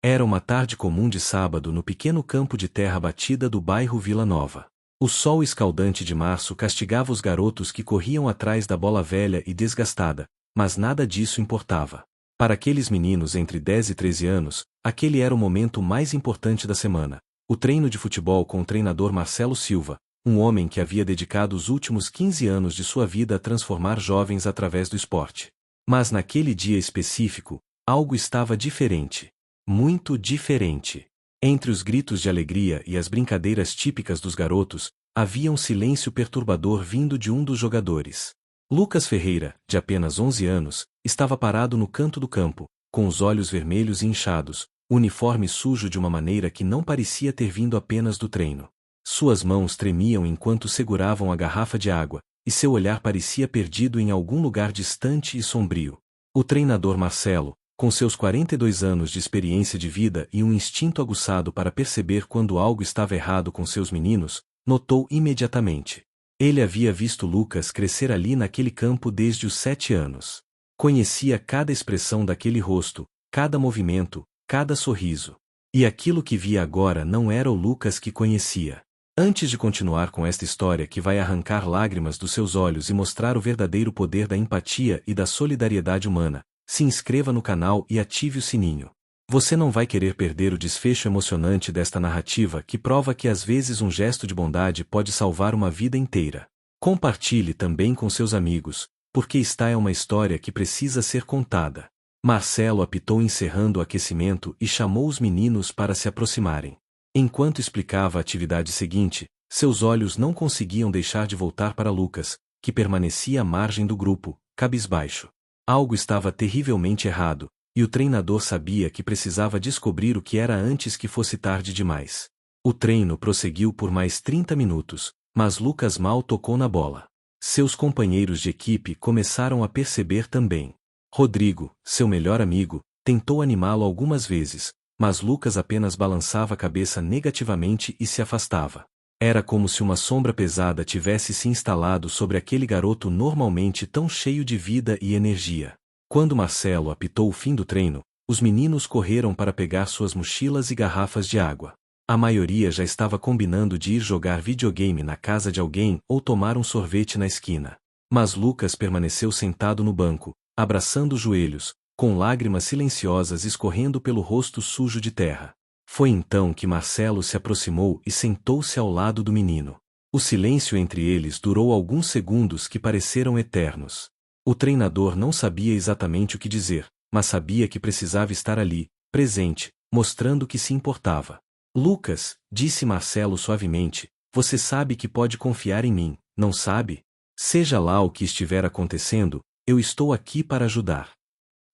Era uma tarde comum de sábado no pequeno campo de terra batida do bairro Vila Nova. O sol escaldante de março castigava os garotos que corriam atrás da bola velha e desgastada, mas nada disso importava. Para aqueles meninos entre 10 e 13 anos, aquele era o momento mais importante da semana. O treino de futebol com o treinador Marcelo Silva, um homem que havia dedicado os últimos 15 anos de sua vida a transformar jovens através do esporte. Mas naquele dia específico, algo estava diferente. Muito diferente. Entre os gritos de alegria e as brincadeiras típicas dos garotos, havia um silêncio perturbador vindo de um dos jogadores. Lucas Ferreira, de apenas 11 anos, estava parado no canto do campo, com os olhos vermelhos e inchados, o uniforme sujo de uma maneira que não parecia ter vindo apenas do treino. Suas mãos tremiam enquanto seguravam a garrafa de água, e seu olhar parecia perdido em algum lugar distante e sombrio. O treinador Marcelo, com seus 42 anos de experiência de vida e um instinto aguçado para perceber quando algo estava errado com seus meninos, notou imediatamente. Ele havia visto Lucas crescer ali naquele campo desde os 7 anos. Conhecia cada expressão daquele rosto, cada movimento, cada sorriso. E aquilo que via agora não era o Lucas que conhecia. Antes de continuar com esta história que vai arrancar lágrimas dos seus olhos e mostrar o verdadeiro poder da empatia e da solidariedade humana, se inscreva no canal e ative o sininho. Você não vai querer perder o desfecho emocionante desta narrativa que prova que às vezes um gesto de bondade pode salvar uma vida inteira. Compartilhe também com seus amigos, porque esta é uma história que precisa ser contada. Marcelo apitou encerrando o aquecimento e chamou os meninos para se aproximarem. Enquanto explicava a atividade seguinte, seus olhos não conseguiam deixar de voltar para Lucas, que permanecia à margem do grupo, cabisbaixo. Algo estava terrivelmente errado, e o treinador sabia que precisava descobrir o que era antes que fosse tarde demais. O treino prosseguiu por mais 30 minutos, mas Lucas mal tocou na bola. Seus companheiros de equipe começaram a perceber também. Rodrigo, seu melhor amigo, tentou animá-lo algumas vezes, mas Lucas apenas balançava a cabeça negativamente e se afastava. Era como se uma sombra pesada tivesse se instalado sobre aquele garoto normalmente tão cheio de vida e energia. Quando Marcelo apitou o fim do treino, os meninos correram para pegar suas mochilas e garrafas de água. A maioria já estava combinando de ir jogar videogame na casa de alguém ou tomar um sorvete na esquina. Mas Lucas permaneceu sentado no banco, abraçando os joelhos, com lágrimas silenciosas escorrendo pelo rosto sujo de terra. Foi então que Marcelo se aproximou e sentou-se ao lado do menino. O silêncio entre eles durou alguns segundos que pareceram eternos. O treinador não sabia exatamente o que dizer, mas sabia que precisava estar ali, presente, mostrando que se importava. Lucas, disse Marcelo suavemente, você sabe que pode confiar em mim, não sabe? Seja lá o que estiver acontecendo, eu estou aqui para ajudar.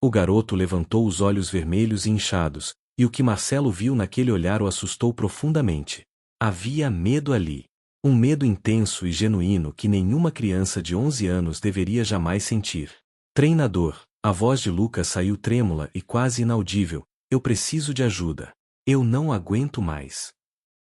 O garoto levantou os olhos vermelhos e inchados, e o que Marcelo viu naquele olhar o assustou profundamente. Havia medo ali. Um medo intenso e genuíno que nenhuma criança de 11 anos deveria jamais sentir. Treinador, a voz de Lucas saiu trêmula e quase inaudível, eu preciso de ajuda. Eu não aguento mais.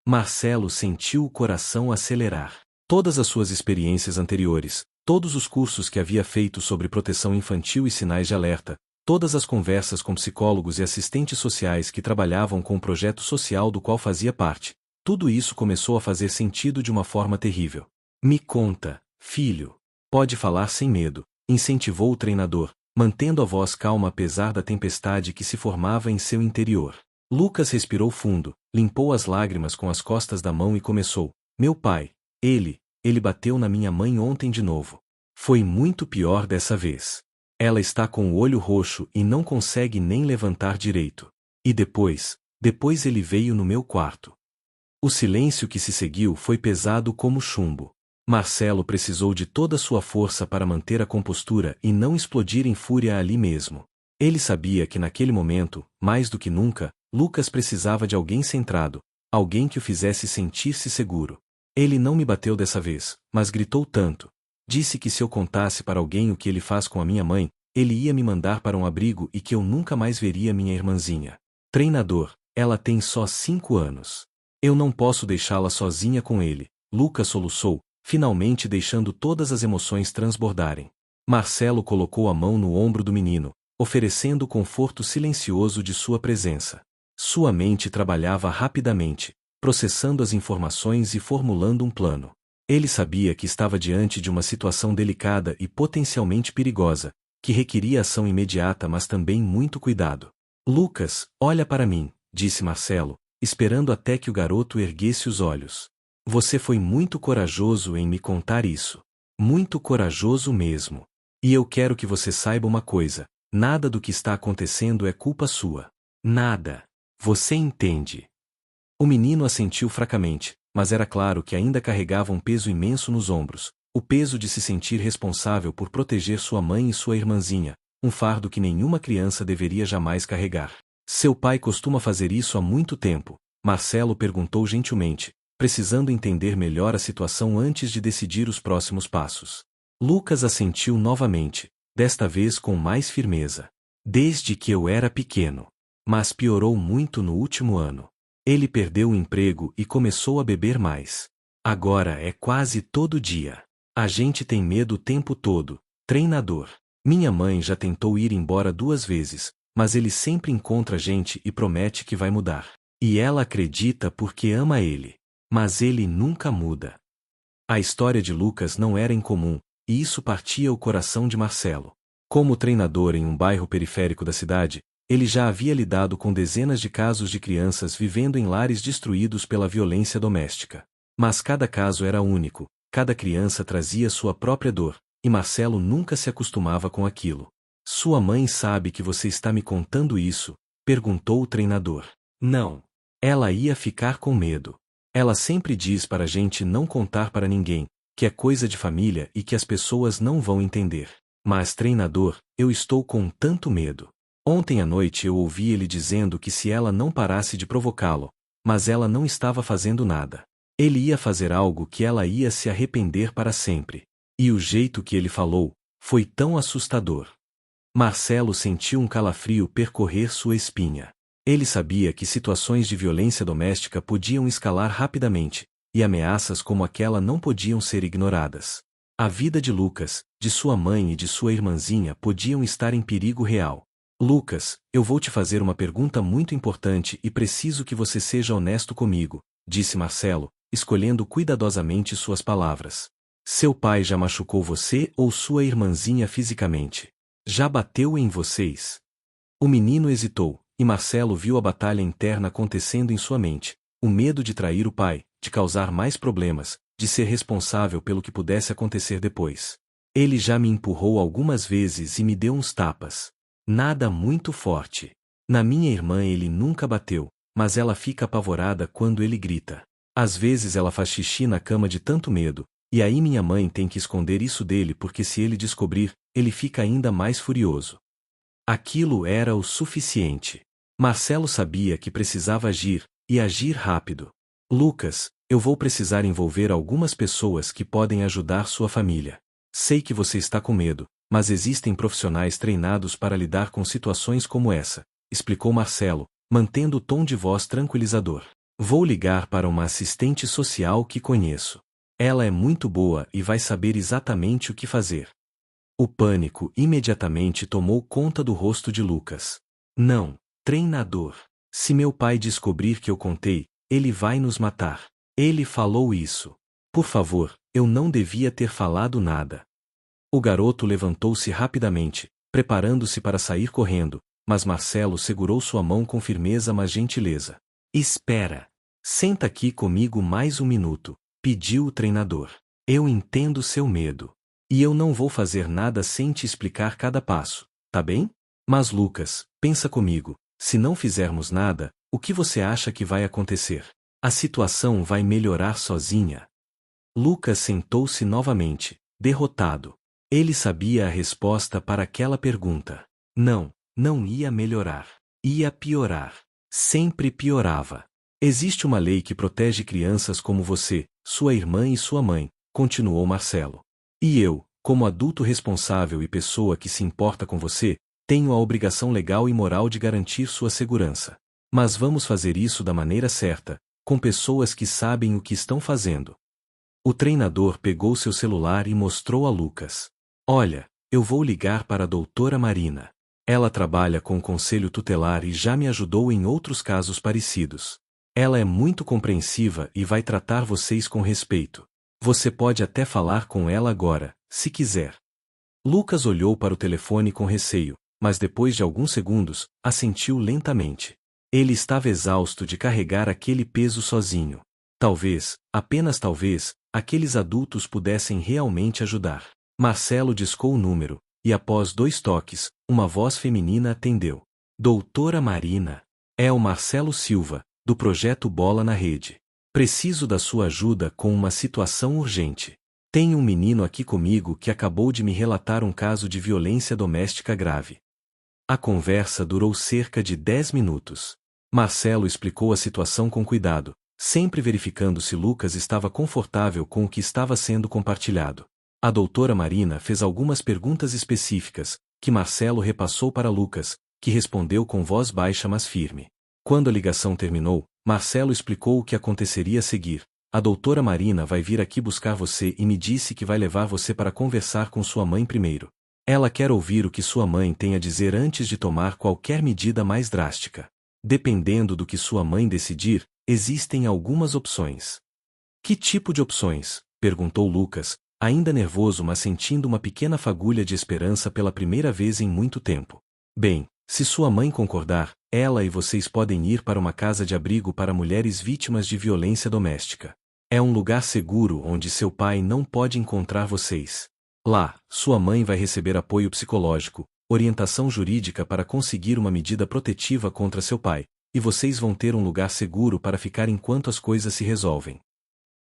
Marcelo sentiu o coração acelerar. Todas as suas experiências anteriores, todos os cursos que havia feito sobre proteção infantil e sinais de alerta, todas as conversas com psicólogos e assistentes sociais que trabalhavam com o projeto social do qual fazia parte, tudo isso começou a fazer sentido de uma forma terrível. Me conta, filho. Pode falar sem medo, incentivou o treinador, mantendo a voz calma apesar da tempestade que se formava em seu interior. Lucas respirou fundo, limpou as lágrimas com as costas da mão e começou. Meu pai, ele bateu na minha mãe ontem de novo. Foi muito pior dessa vez. Ela está com o olho roxo e não consegue nem levantar direito. E depois ele veio no meu quarto. O silêncio que se seguiu foi pesado como chumbo. Marcelo precisou de toda sua força para manter a compostura e não explodir em fúria ali mesmo. Ele sabia que naquele momento, mais do que nunca, Lucas precisava de alguém centrado, alguém que o fizesse sentir-se seguro. Ele não me bateu dessa vez, mas gritou tanto. Disse que se eu contasse para alguém o que ele faz com a minha mãe, ele ia me mandar para um abrigo e que eu nunca mais veria minha irmãzinha. Treinador, ela tem só 5 anos. Eu não posso deixá-la sozinha com ele. Lucas soluçou, finalmente deixando todas as emoções transbordarem. Marcelo colocou a mão no ombro do menino, oferecendo o conforto silencioso de sua presença. Sua mente trabalhava rapidamente, processando as informações e formulando um plano. Ele sabia que estava diante de uma situação delicada e potencialmente perigosa, que requeria ação imediata mas também muito cuidado. Lucas, olha para mim, disse Marcelo, esperando até que o garoto erguesse os olhos. Você foi muito corajoso em me contar isso. Muito corajoso mesmo. E eu quero que você saiba uma coisa: nada do que está acontecendo é culpa sua. Nada. Você entende? O menino assentiu fracamente, mas era claro que ainda carregava um peso imenso nos ombros, o peso de se sentir responsável por proteger sua mãe e sua irmãzinha, um fardo que nenhuma criança deveria jamais carregar. Seu pai costuma fazer isso há muito tempo, Marcelo perguntou gentilmente, precisando entender melhor a situação antes de decidir os próximos passos. Lucas assentiu novamente, desta vez com mais firmeza. Desde que eu era pequeno. Mas piorou muito no último ano. Ele perdeu o emprego e começou a beber mais. Agora é quase todo dia. A gente tem medo o tempo todo. Treinador. Minha mãe já tentou ir embora 2 vezes, mas ele sempre encontra a gente e promete que vai mudar. E ela acredita porque ama ele. Mas ele nunca muda. A história de Lucas não era incomum, e isso partia o coração de Marcelo. Como treinador em um bairro periférico da cidade, ele já havia lidado com dezenas de casos de crianças vivendo em lares destruídos pela violência doméstica. Mas cada caso era único, cada criança trazia sua própria dor, e Marcelo nunca se acostumava com aquilo. Sua mãe sabe que você está me contando isso? Perguntou o treinador. Não. Ela ia ficar com medo. Ela sempre diz para a gente não contar para ninguém, que é coisa de família e que as pessoas não vão entender. Mas, treinador, eu estou com tanto medo. Ontem à noite eu ouvi ele dizendo que se ela não parasse de provocá-lo, mas ela não estava fazendo nada. Ele ia fazer algo que ela ia se arrepender para sempre. E o jeito que ele falou foi tão assustador. Marcelo sentiu um calafrio percorrer sua espinha. Ele sabia que situações de violência doméstica podiam escalar rapidamente, e ameaças como aquela não podiam ser ignoradas. A vida de Lucas, de sua mãe e de sua irmãzinha podiam estar em perigo real. Lucas, eu vou te fazer uma pergunta muito importante e preciso que você seja honesto comigo, disse Marcelo, escolhendo cuidadosamente suas palavras. Seu pai já machucou você ou sua irmãzinha fisicamente? Já bateu em vocês? O menino hesitou, e Marcelo viu a batalha interna acontecendo em sua mente, o medo de trair o pai, de causar mais problemas, de ser responsável pelo que pudesse acontecer depois. Ele já me empurrou algumas vezes e me deu uns tapas. Nada muito forte. Na minha irmã ele nunca bateu, mas ela fica apavorada quando ele grita. Às vezes ela faz xixi na cama de tanto medo, e aí minha mãe tem que esconder isso dele porque se ele descobrir, ele fica ainda mais furioso. Aquilo era o suficiente. Marcelo sabia que precisava agir, e agir rápido. Lucas, eu vou precisar envolver algumas pessoas que podem ajudar sua família. Sei que você está com medo, mas existem profissionais treinados para lidar com situações como essa, explicou Marcelo, mantendo o tom de voz tranquilizador. Vou ligar para uma assistente social que conheço. Ela é muito boa e vai saber exatamente o que fazer. O pânico imediatamente tomou conta do rosto de Lucas. Não, treinador. Se meu pai descobrir que eu contei, ele vai nos matar. Ele falou isso. Por favor, eu não devia ter falado nada. O garoto levantou-se rapidamente, preparando-se para sair correndo, mas Marcelo segurou sua mão com firmeza mas gentileza. Espera. Senta aqui comigo mais um minuto, pediu o treinador. Eu entendo seu medo. E eu não vou fazer nada sem te explicar cada passo, tá bem? Mas Lucas, pensa comigo, se não fizermos nada, o que você acha que vai acontecer? A situação vai melhorar sozinha. Lucas sentou-se novamente, derrotado. Ele sabia a resposta para aquela pergunta. Não, não ia melhorar. Ia piorar. Sempre piorava. Existe uma lei que protege crianças como você, sua irmã e sua mãe, continuou Marcelo. E eu, como adulto responsável e pessoa que se importa com você, tenho a obrigação legal e moral de garantir sua segurança. Mas vamos fazer isso da maneira certa, com pessoas que sabem o que estão fazendo. O treinador pegou seu celular e mostrou a Lucas. Olha, eu vou ligar para a doutora Marina. Ela trabalha com o conselho tutelar e já me ajudou em outros casos parecidos. Ela é muito compreensiva e vai tratar vocês com respeito. Você pode até falar com ela agora, se quiser. Lucas olhou para o telefone com receio, mas depois de alguns segundos, assentiu lentamente. Ele estava exausto de carregar aquele peso sozinho. Talvez, apenas talvez, aqueles adultos pudessem realmente ajudar. Marcelo discou o número, e após 2 toques, uma voz feminina atendeu. Doutora Marina. É o Marcelo Silva, do projeto Bola na Rede. Preciso da sua ajuda com uma situação urgente. Tenho um menino aqui comigo que acabou de me relatar um caso de violência doméstica grave. A conversa durou cerca de 10 minutos. Marcelo explicou a situação com cuidado, sempre verificando se Lucas estava confortável com o que estava sendo compartilhado. A doutora Marina fez algumas perguntas específicas, que Marcelo repassou para Lucas, que respondeu com voz baixa mas firme. Quando a ligação terminou, Marcelo explicou o que aconteceria a seguir. A doutora Marina vai vir aqui buscar você e me disse que vai levar você para conversar com sua mãe primeiro. Ela quer ouvir o que sua mãe tem a dizer antes de tomar qualquer medida mais drástica. Dependendo do que sua mãe decidir, existem algumas opções. Que tipo de opções? Perguntou Lucas, ainda nervoso mas sentindo uma pequena fagulha de esperança pela primeira vez em muito tempo. Bem, se sua mãe concordar, ela e vocês podem ir para uma casa de abrigo para mulheres vítimas de violência doméstica. É um lugar seguro onde seu pai não pode encontrar vocês. Lá, sua mãe vai receber apoio psicológico, orientação jurídica para conseguir uma medida protetiva contra seu pai, e vocês vão ter um lugar seguro para ficar enquanto as coisas se resolvem.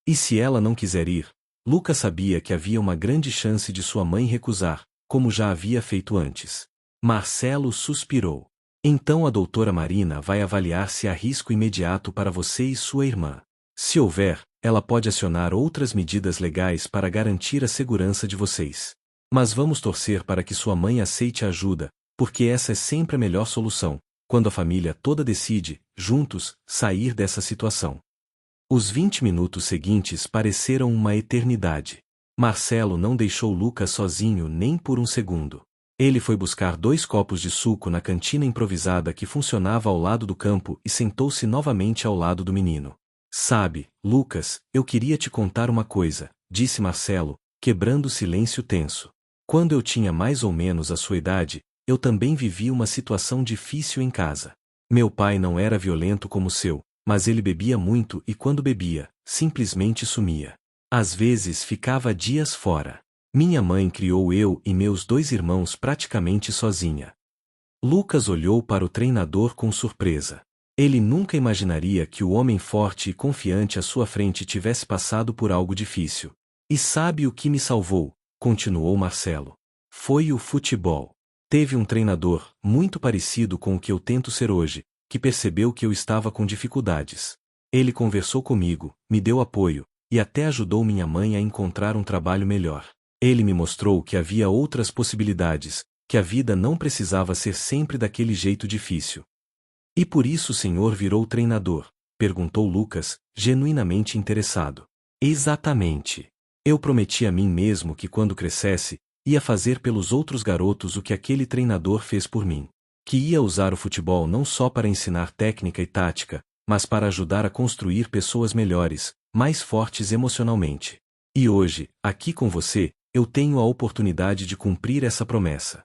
E se ela não quiser ir? Lucas sabia que havia uma grande chance de sua mãe recusar, como já havia feito antes. Marcelo suspirou. Então a doutora Marina vai avaliar se há risco imediato para você e sua irmã. Se houver, ela pode acionar outras medidas legais para garantir a segurança de vocês. Mas vamos torcer para que sua mãe aceite a ajuda, porque essa é sempre a melhor solução, quando a família toda decide, juntos, sair dessa situação. Os 20 minutos seguintes pareceram uma eternidade. Marcelo não deixou Lucas sozinho nem por um segundo. Ele foi buscar 2 copos de suco na cantina improvisada que funcionava ao lado do campo e sentou-se novamente ao lado do menino. Sabe, Lucas, eu queria te contar uma coisa, disse Marcelo, quebrando o silêncio tenso. Quando eu tinha mais ou menos a sua idade, eu também vivi uma situação difícil em casa. Meu pai não era violento como o seu, mas ele bebia muito e quando bebia, simplesmente sumia. Às vezes ficava dias fora. Minha mãe criou eu e meus 2 irmãos praticamente sozinha. Lucas olhou para o treinador com surpresa. Ele nunca imaginaria que o homem forte e confiante à sua frente tivesse passado por algo difícil. E sabe o que me salvou? Continuou Marcelo. Foi o futebol. Teve um treinador, muito parecido com o que eu tento ser hoje, que percebeu que eu estava com dificuldades. Ele conversou comigo, me deu apoio, e até ajudou minha mãe a encontrar um trabalho melhor. Ele me mostrou que havia outras possibilidades, que a vida não precisava ser sempre daquele jeito difícil. E por isso o senhor virou treinador? Perguntou Lucas, genuinamente interessado. Exatamente. Eu prometi a mim mesmo que quando crescesse, ia fazer pelos outros garotos o que aquele treinador fez por mim. Que ia usar o futebol não só para ensinar técnica e tática, mas para ajudar a construir pessoas melhores, mais fortes emocionalmente. E hoje, aqui com você, eu tenho a oportunidade de cumprir essa promessa.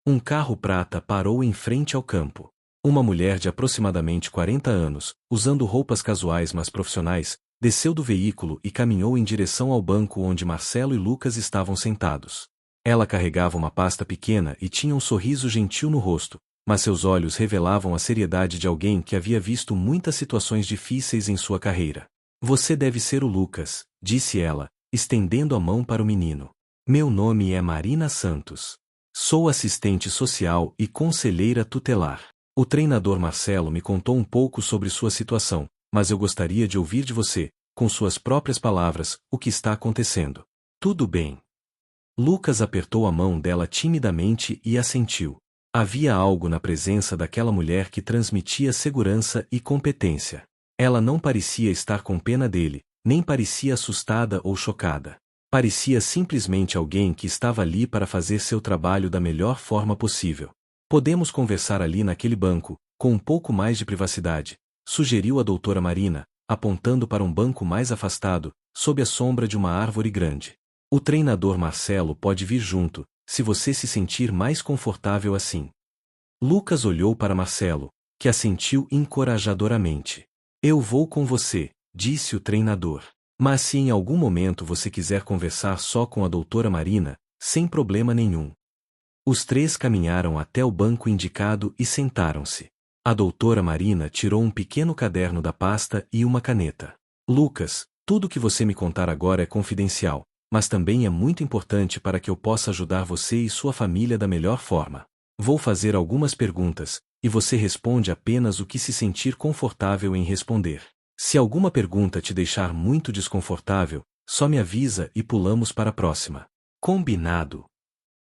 Um carro prata parou em frente ao campo. Uma mulher de aproximadamente 40 anos, usando roupas casuais mas profissionais, desceu do veículo e caminhou em direção ao banco onde Marcelo e Lucas estavam sentados. Ela carregava uma pasta pequena e tinha um sorriso gentil no rosto, mas seus olhos revelavam a seriedade de alguém que havia visto muitas situações difíceis em sua carreira. Você deve ser o Lucas, disse ela, estendendo a mão para o menino. Meu nome é Marina Santos. Sou assistente social e conselheira tutelar. O treinador Marcelo me contou um pouco sobre sua situação, mas eu gostaria de ouvir de você, com suas próprias palavras, o que está acontecendo. Tudo bem. Lucas apertou a mão dela timidamente e assentiu. Havia algo na presença daquela mulher que transmitia segurança e competência. Ela não parecia estar com pena dele, nem parecia assustada ou chocada. Parecia simplesmente alguém que estava ali para fazer seu trabalho da melhor forma possível. Podemos conversar ali naquele banco, com um pouco mais de privacidade, sugeriu a doutora Marina, apontando para um banco mais afastado, sob a sombra de uma árvore grande. O treinador Marcelo pode vir junto, se você se sentir mais confortável assim. Lucas olhou para Marcelo, que assentiu encorajadoramente. Eu vou com você, disse o treinador. Mas se em algum momento você quiser conversar só com a doutora Marina, sem problema nenhum. Os três caminharam até o banco indicado e sentaram-se. A doutora Marina tirou um pequeno caderno da pasta e uma caneta. Lucas, tudo que você me contar agora é confidencial, mas também é muito importante para que eu possa ajudar você e sua família da melhor forma. Vou fazer algumas perguntas, e você responde apenas o que se sentir confortável em responder. Se alguma pergunta te deixar muito desconfortável, só me avisa e pulamos para a próxima. Combinado.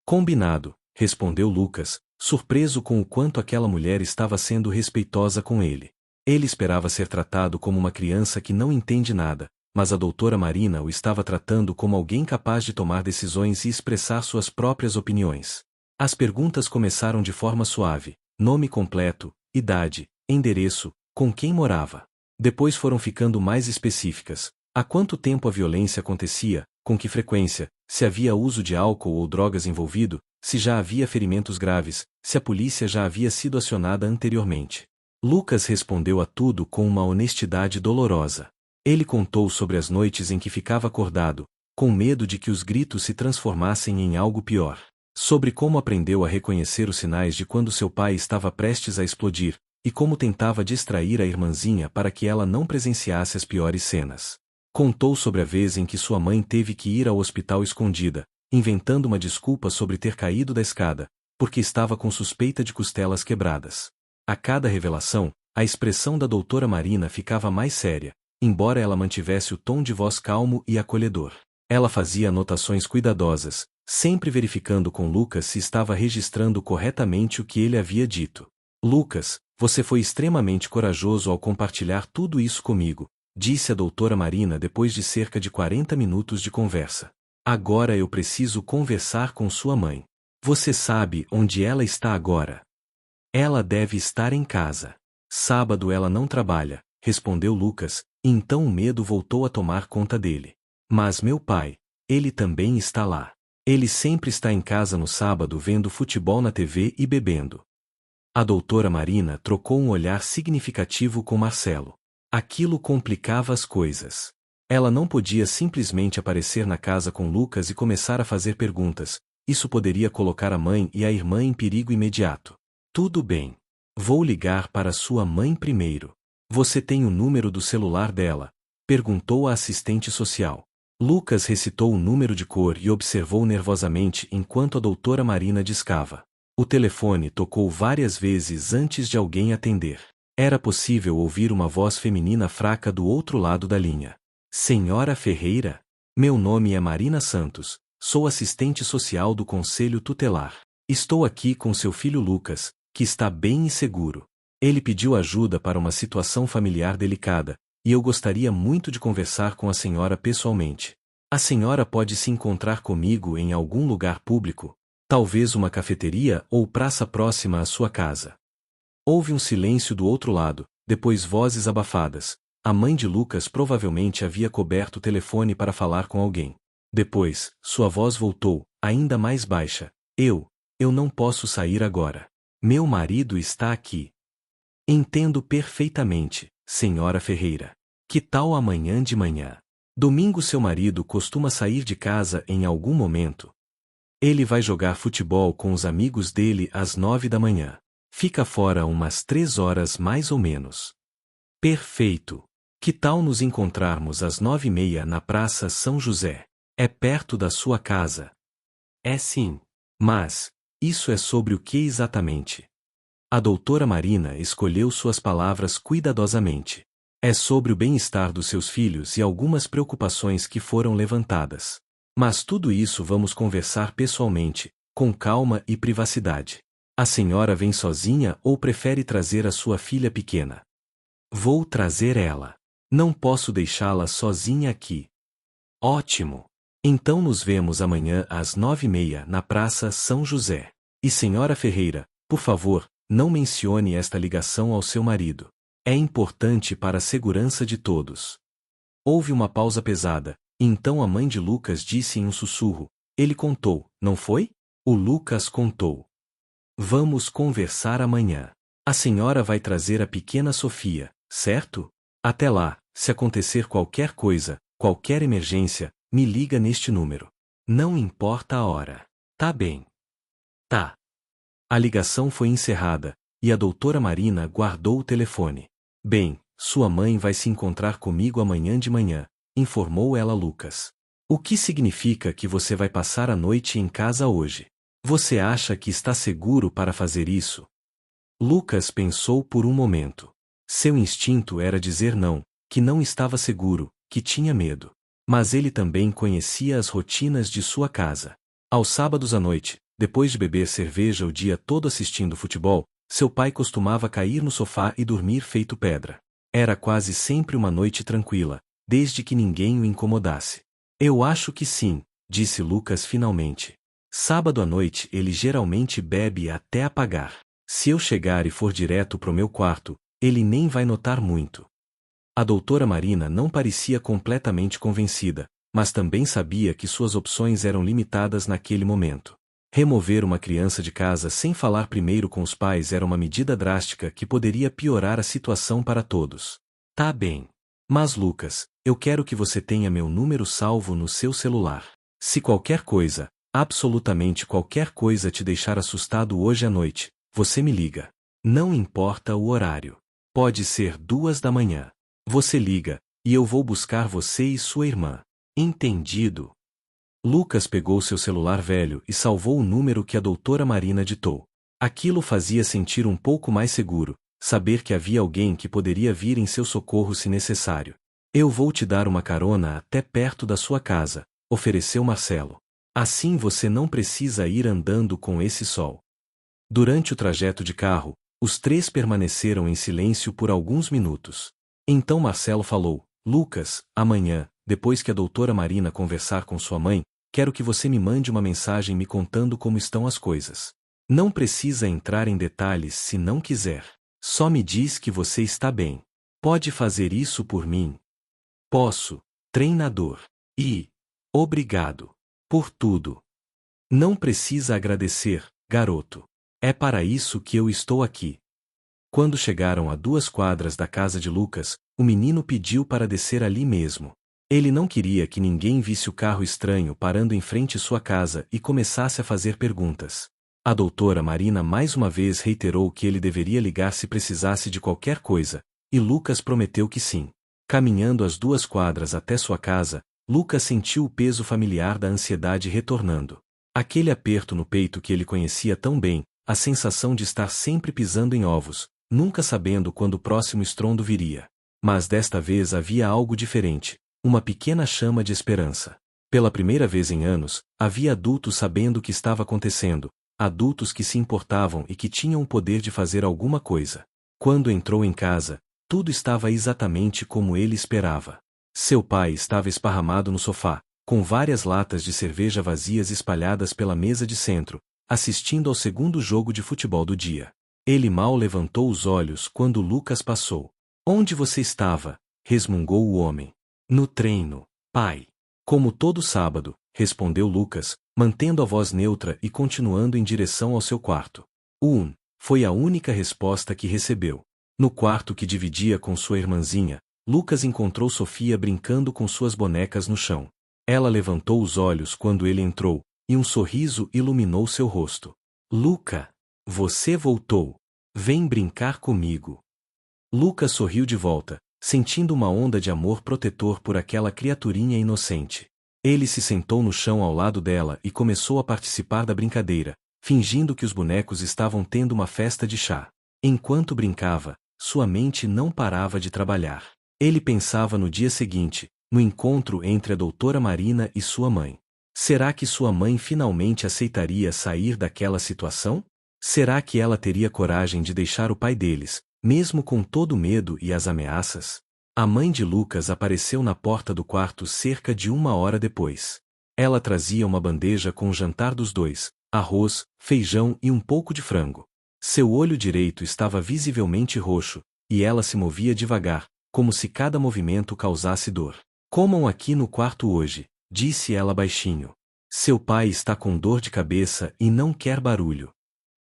Combinado, respondeu Lucas, surpreso com o quanto aquela mulher estava sendo respeitosa com ele. Ele esperava ser tratado como uma criança que não entende nada, mas a doutora Marina o estava tratando como alguém capaz de tomar decisões e expressar suas próprias opiniões. As perguntas começaram de forma suave: nome completo, idade, endereço, com quem morava. Depois foram ficando mais específicas: há quanto tempo a violência acontecia, com que frequência, se havia uso de álcool ou drogas envolvido, se já havia ferimentos graves, se a polícia já havia sido acionada anteriormente. Lucas respondeu a tudo com uma honestidade dolorosa. Ele contou sobre as noites em que ficava acordado, com medo de que os gritos se transformassem em algo pior. Sobre como aprendeu a reconhecer os sinais de quando seu pai estava prestes a explodir, e como tentava distrair a irmãzinha para que ela não presenciasse as piores cenas. Contou sobre a vez em que sua mãe teve que ir ao hospital escondida, inventando uma desculpa sobre ter caído da escada, porque estava com suspeita de costelas quebradas. A cada revelação, a expressão da doutora Marina ficava mais séria, embora ela mantivesse o tom de voz calmo e acolhedor. Ela fazia anotações cuidadosas, sempre verificando com Lucas se estava registrando corretamente o que ele havia dito. Lucas, você foi extremamente corajoso ao compartilhar tudo isso comigo, disse a doutora Marina depois de cerca de 40 minutos de conversa. Agora eu preciso conversar com sua mãe. Você sabe onde ela está agora? Ela deve estar em casa. Sábado ela não trabalha, respondeu Lucas, e então o medo voltou a tomar conta dele. Mas meu pai, ele também está lá. Ele sempre está em casa no sábado vendo futebol na TV e bebendo. A doutora Marina trocou um olhar significativo com Marcelo. Aquilo complicava as coisas. Ela não podia simplesmente aparecer na casa com Lucas e começar a fazer perguntas. Isso poderia colocar a mãe e a irmã em perigo imediato. Tudo bem. Vou ligar para sua mãe primeiro. Você tem o número do celular dela? Perguntou a assistente social. Lucas recitou o número de cor e observou nervosamente enquanto a doutora Marina discava. O telefone tocou várias vezes antes de alguém atender. Era possível ouvir uma voz feminina fraca do outro lado da linha. Senhora Ferreira? Meu nome é Marina Santos, sou assistente social do Conselho Tutelar. Estou aqui com seu filho Lucas, que está bem inseguro. Ele pediu ajuda para uma situação familiar delicada, e eu gostaria muito de conversar com a senhora pessoalmente. A senhora pode se encontrar comigo em algum lugar público, talvez uma cafeteria ou praça próxima à sua casa. Houve um silêncio do outro lado, depois vozes abafadas. A mãe de Lucas provavelmente havia coberto o telefone para falar com alguém. Depois, sua voz voltou, ainda mais baixa. Eu não posso sair agora. Meu marido está aqui. Entendo perfeitamente, senhora Ferreira. Que tal amanhã de manhã? Domingo seu marido costuma sair de casa em algum momento. Ele vai jogar futebol com os amigos dele às 9 da manhã. Fica fora umas 3 horas mais ou menos. Perfeito. Que tal nos encontrarmos às 9h30 na Praça São José? É perto da sua casa. É sim. Mas, isso é sobre o que exatamente? A doutora Marina escolheu suas palavras cuidadosamente. É sobre o bem-estar dos seus filhos e algumas preocupações que foram levantadas. Mas tudo isso vamos conversar pessoalmente, com calma e privacidade. A senhora vem sozinha ou prefere trazer a sua filha pequena? Vou trazer ela. Não posso deixá-la sozinha aqui. Ótimo. Então nos vemos amanhã às 9h30 na Praça São José. E senhora Ferreira, Por favor, não mencione esta ligação ao seu marido. É importante para a segurança de todos. Houve uma pausa pesada, e então a mãe de Lucas disse em um sussurro: ele contou, não foi? O Lucas contou. Vamos conversar amanhã. A senhora vai trazer a pequena Sofia, certo? Até lá, se acontecer qualquer coisa, qualquer emergência, me liga neste número. Não importa a hora. Tá bem. Tá. A ligação foi encerrada, e a doutora Marina guardou o telefone. Bem, sua mãe vai se encontrar comigo amanhã de manhã, informou ela a Lucas. O que significa que você vai passar a noite em casa hoje? Você acha que está seguro para fazer isso? Lucas pensou por um momento. Seu instinto era dizer não, que não estava seguro, que tinha medo. Mas ele também conhecia as rotinas de sua casa. Aos sábados à noite, depois de beber cerveja o dia todo assistindo futebol, seu pai costumava cair no sofá e dormir feito pedra. Era quase sempre uma noite tranquila, desde que ninguém o incomodasse. Eu acho que sim, disse Lucas finalmente. Sábado à noite ele geralmente bebe até apagar. Se eu chegar e for direto pro meu quarto, ele nem vai notar muito. A doutora Marina não parecia completamente convencida, mas também sabia que suas opções eram limitadas naquele momento. Remover uma criança de casa sem falar primeiro com os pais era uma medida drástica que poderia piorar a situação para todos. Tá bem. Mas Lucas, eu quero que você tenha meu número salvo no seu celular. Se qualquer coisa, absolutamente qualquer coisa te deixar assustado hoje à noite, você me liga. Não importa o horário. Pode ser 2 da manhã. Você liga, e eu vou buscar você e sua irmã. Entendido? Lucas pegou seu celular velho e salvou o número que a doutora Marina ditou. Aquilo fazia sentir um pouco mais seguro, saber que havia alguém que poderia vir em seu socorro se necessário. Eu vou te dar uma carona até perto da sua casa, ofereceu Marcelo. Assim você não precisa ir andando com esse sol. Durante o trajeto de carro, os três permaneceram em silêncio por alguns minutos. Então Marcelo falou: Lucas, amanhã, depois que a doutora Marina conversar com sua mãe, quero que você me mande uma mensagem me contando como estão as coisas. Não precisa entrar em detalhes se não quiser. Só me diz que você está bem. Pode fazer isso por mim? Posso, treinador. E obrigado por tudo. Não precisa agradecer, garoto. É para isso que eu estou aqui. Quando chegaram a 2 quadras da casa de Lucas, o menino pediu para descer ali mesmo. Ele não queria que ninguém visse o carro estranho parando em frente sua casa e começasse a fazer perguntas. A doutora Marina mais uma vez reiterou que ele deveria ligar se precisasse de qualquer coisa, e Lucas prometeu que sim. Caminhando as 2 quadras até sua casa, Lucas sentiu o peso familiar da ansiedade retornando. Aquele aperto no peito que ele conhecia tão bem, a sensação de estar sempre pisando em ovos, nunca sabendo quando o próximo estrondo viria. Mas desta vez havia algo diferente, uma pequena chama de esperança. Pela primeira vez em anos, havia adultos sabendo o que estava acontecendo, adultos que se importavam e que tinham o poder de fazer alguma coisa. Quando entrou em casa, tudo estava exatamente como ele esperava. Seu pai estava esparramado no sofá, com várias latas de cerveja vazias espalhadas pela mesa de centro, assistindo ao segundo jogo de futebol do dia. Ele mal levantou os olhos quando Lucas passou. Onde você estava? Resmungou o homem. No treino, pai. Como todo sábado, respondeu Lucas, mantendo a voz neutra e continuando em direção ao seu quarto. Foi a única resposta que recebeu. No quarto que dividia com sua irmãzinha, Lucas encontrou Sofia brincando com suas bonecas no chão. Ela levantou os olhos quando ele entrou, e um sorriso iluminou seu rosto. Luca, você voltou. Vem brincar comigo. Lucas sorriu de volta, sentindo uma onda de amor protetor por aquela criaturinha inocente. Ele se sentou no chão ao lado dela e começou a participar da brincadeira, fingindo que os bonecos estavam tendo uma festa de chá. Enquanto brincava, sua mente não parava de trabalhar. Ele pensava no dia seguinte, no encontro entre a doutora Marina e sua mãe. Será que sua mãe finalmente aceitaria sair daquela situação? Será que ela teria coragem de deixar o pai deles, mesmo com todo o medo e as ameaças? A mãe de Lucas apareceu na porta do quarto cerca de 1 hora depois. Ela trazia uma bandeja com o jantar dos dois, arroz, feijão e um pouco de frango. Seu olho direito estava visivelmente roxo, e ela se movia devagar, como se cada movimento causasse dor. Comam aqui no quarto hoje, disse ela baixinho. Seu pai está com dor de cabeça e não quer barulho.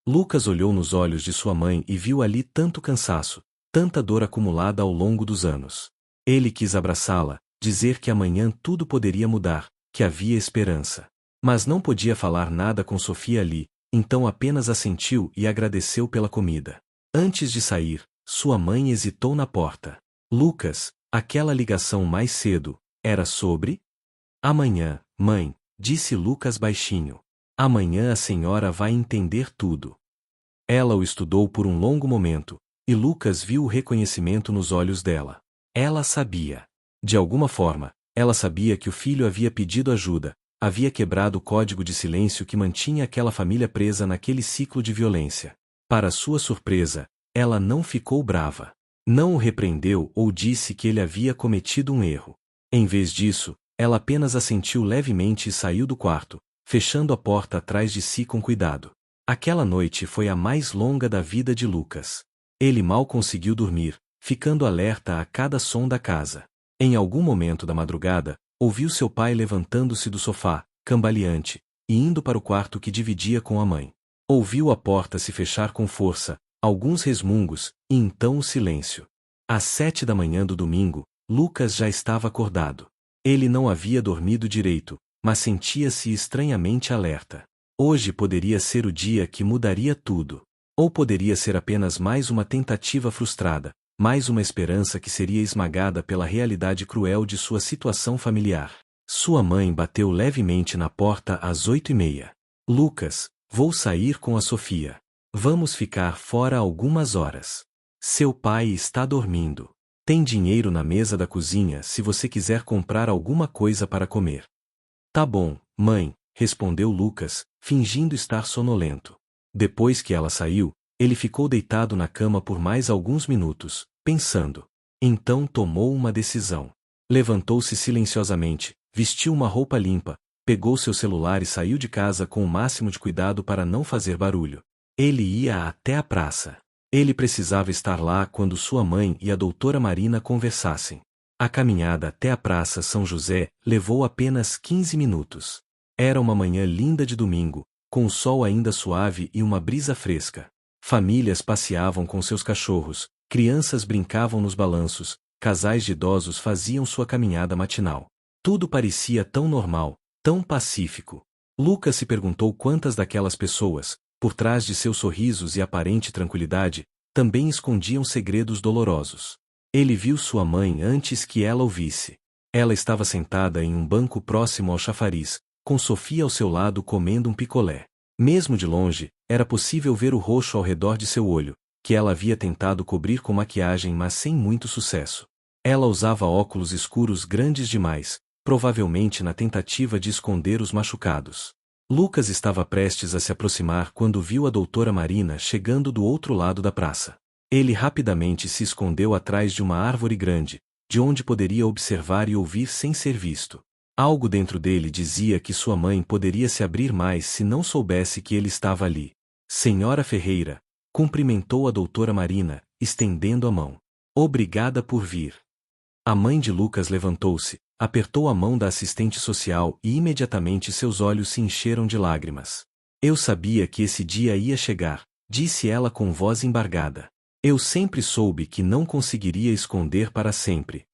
Lucas olhou nos olhos de sua mãe e viu ali tanto cansaço, tanta dor acumulada ao longo dos anos. Ele quis abraçá-la, dizer que amanhã tudo poderia mudar, que havia esperança. Mas não podia falar nada com Sofia ali, então apenas assentiu e agradeceu pela comida. Antes de sair, sua mãe hesitou na porta. Lucas, aquela ligação mais cedo, era sobre? Amanhã, mãe, disse Lucas baixinho. Amanhã a senhora vai entender tudo. Ela o estudou por um longo momento, e Lucas viu o reconhecimento nos olhos dela. Ela sabia. De alguma forma, ela sabia que o filho havia pedido ajuda, havia quebrado o código de silêncio que mantinha aquela família presa naquele ciclo de violência. Para sua surpresa, ela não ficou brava. Não o repreendeu ou disse que ele havia cometido um erro. Em vez disso, ela apenas assentiu levemente e saiu do quarto, fechando a porta atrás de si com cuidado. Aquela noite foi a mais longa da vida de Lucas. Ele mal conseguiu dormir, ficando alerta a cada som da casa. Em algum momento da madrugada, ouviu seu pai levantando-se do sofá, cambaleante, e indo para o quarto que dividia com a mãe. Ouviu a porta se fechar com força, alguns resmungos, e então o silêncio. Às 7 da manhã do domingo, Lucas já estava acordado. Ele não havia dormido direito, mas sentia-se estranhamente alerta. Hoje poderia ser o dia que mudaria tudo. Ou poderia ser apenas mais uma tentativa frustrada, mais uma esperança que seria esmagada pela realidade cruel de sua situação familiar. Sua mãe bateu levemente na porta às 8h30. Lucas, vou sair com a Sofia. Vamos ficar fora algumas horas. Seu pai está dormindo. Tem dinheiro na mesa da cozinha se você quiser comprar alguma coisa para comer. Tá bom, mãe, respondeu Lucas, fingindo estar sonolento. Depois que ela saiu, ele ficou deitado na cama por mais alguns minutos, pensando. Então tomou uma decisão. Levantou-se silenciosamente, vestiu uma roupa limpa, pegou seu celular e saiu de casa com o máximo de cuidado para não fazer barulho. Ele ia até a praça. Ele precisava estar lá quando sua mãe e a doutora Marina conversassem. A caminhada até a Praça São José levou apenas 15 minutos. Era uma manhã linda de domingo, com o sol ainda suave e uma brisa fresca. Famílias passeavam com seus cachorros, crianças brincavam nos balanços, casais de idosos faziam sua caminhada matinal. Tudo parecia tão normal, tão pacífico. Lucas se perguntou quantas daquelas pessoas, por trás de seus sorrisos e aparente tranquilidade, também escondiam segredos dolorosos. Ele viu sua mãe antes que ela o visse. Ela estava sentada em um banco próximo ao chafariz, com Sofia ao seu lado comendo um picolé. Mesmo de longe, era possível ver o roxo ao redor de seu olho, que ela havia tentado cobrir com maquiagem mas sem muito sucesso. Ela usava óculos escuros grandes demais, provavelmente na tentativa de esconder os machucados. Lucas estava prestes a se aproximar quando viu a doutora Marina chegando do outro lado da praça. Ele rapidamente se escondeu atrás de uma árvore grande, de onde poderia observar e ouvir sem ser visto. Algo dentro dele dizia que sua mãe poderia se abrir mais se não soubesse que ele estava ali. Senhora Ferreira, cumprimentou a doutora Marina, estendendo a mão. Obrigada por vir. A mãe de Lucas levantou-se, apertou a mão da assistente social e imediatamente seus olhos se encheram de lágrimas. Eu sabia que esse dia ia chegar, disse ela com voz embargada. Eu sempre soube que não conseguiria esconder para sempre.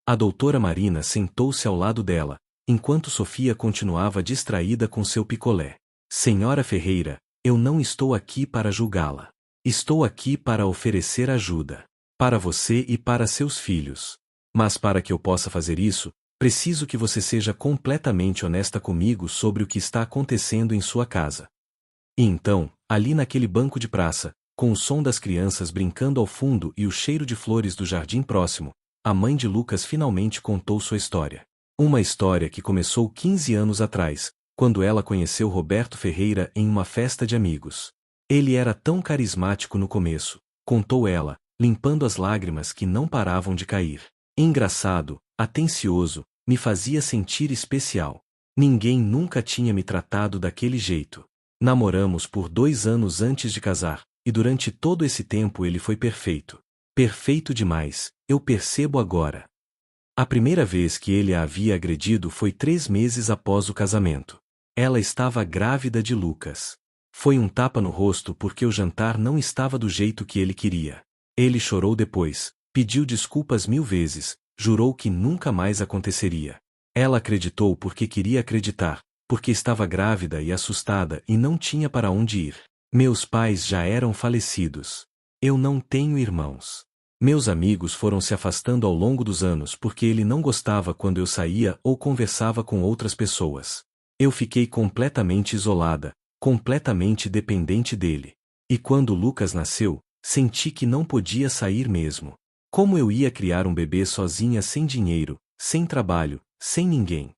A doutora Marina sentou-se ao lado dela, enquanto Sofia continuava distraída com seu picolé. Senhora Ferreira, eu não estou aqui para julgá-la. Estou aqui para oferecer ajuda. Para você e para seus filhos. Mas para que eu possa fazer isso, preciso que você seja completamente honesta comigo sobre o que está acontecendo em sua casa. E então, ali naquele banco de praça, com o som das crianças brincando ao fundo e o cheiro de flores do jardim próximo, a mãe de Lucas finalmente contou sua história. Uma história que começou 15 anos atrás, quando ela conheceu Roberto Ferreira em uma festa de amigos. Ele era tão carismático no começo, contou ela, limpando as lágrimas que não paravam de cair. Engraçado, atencioso, me fazia sentir especial. Ninguém nunca tinha me tratado daquele jeito. Namoramos por 2 anos antes de casar, e durante todo esse tempo ele foi perfeito. Perfeito demais, eu percebo agora. A primeira vez que ele a havia agredido foi 3 meses após o casamento. Ela estava grávida de Lucas. Foi um tapa no rosto porque o jantar não estava do jeito que ele queria. Ele chorou depois, pediu desculpas 1000 vezes, jurou que nunca mais aconteceria. Ela acreditou porque queria acreditar, porque estava grávida e assustada e não tinha para onde ir. Meus pais já eram falecidos. Eu não tenho irmãos. Meus amigos foram se afastando ao longo dos anos porque ele não gostava quando eu saía ou conversava com outras pessoas. Eu fiquei completamente isolada, completamente dependente dele. E quando Lucas nasceu, senti que não podia sair mesmo. Como eu ia criar um bebê sozinha sem dinheiro, sem trabalho, sem ninguém?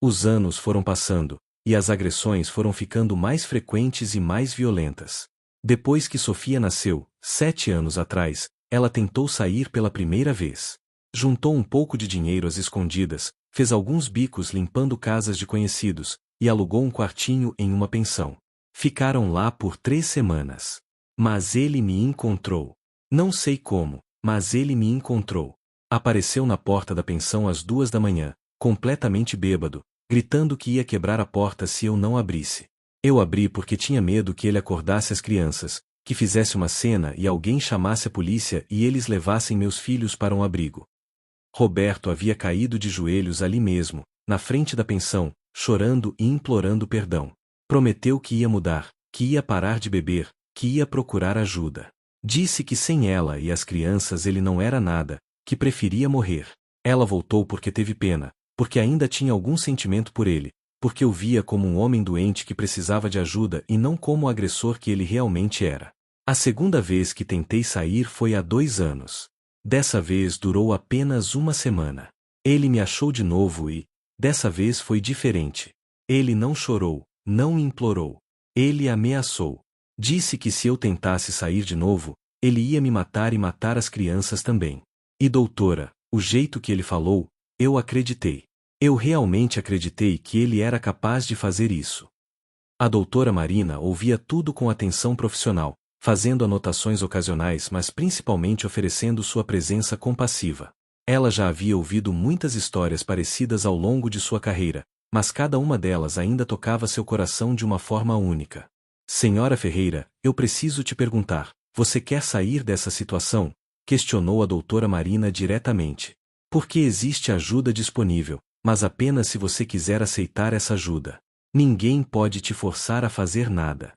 Os anos foram passando, e as agressões foram ficando mais frequentes e mais violentas. Depois que Sofia nasceu, 7 anos atrás, ela tentou sair pela primeira vez. Juntou um pouco de dinheiro às escondidas, fez alguns bicos limpando casas de conhecidos, e alugou um quartinho em uma pensão. Ficaram lá por 3 semanas. Mas ele me encontrou. Não sei como, mas ele me encontrou. Apareceu na porta da pensão às 2 da manhã, completamente bêbado, gritando que ia quebrar a porta se eu não abrisse. Eu abri porque tinha medo que ele acordasse as crianças, que fizesse uma cena e alguém chamasse a polícia e eles levassem meus filhos para um abrigo. Roberto havia caído de joelhos ali mesmo, na frente da pensão, chorando e implorando perdão. Prometeu que ia mudar, que ia parar de beber, que ia procurar ajuda. Disse que sem ela e as crianças ele não era nada, que preferia morrer. Ela voltou porque teve pena, porque ainda tinha algum sentimento por ele, porque o via como um homem doente que precisava de ajuda e não como o agressor que ele realmente era. A segunda vez que tentei sair foi há 2 anos. Dessa vez durou apenas 1 semana. Ele me achou de novo e, dessa vez foi diferente. Ele não chorou, não implorou. Ele ameaçou. Disse que se eu tentasse sair de novo, ele ia me matar e matar as crianças também. E doutora, o jeito que ele falou, eu acreditei. Eu realmente acreditei que ele era capaz de fazer isso. A doutora Marina ouvia tudo com atenção profissional, fazendo anotações ocasionais mas principalmente oferecendo sua presença compassiva. Ela já havia ouvido muitas histórias parecidas ao longo de sua carreira, mas cada uma delas ainda tocava seu coração de uma forma única. Senhora Ferreira, eu preciso te perguntar, você quer sair dessa situação? Questionou a doutora Marina diretamente. Porque existe ajuda disponível, mas apenas se você quiser aceitar essa ajuda. Ninguém pode te forçar a fazer nada.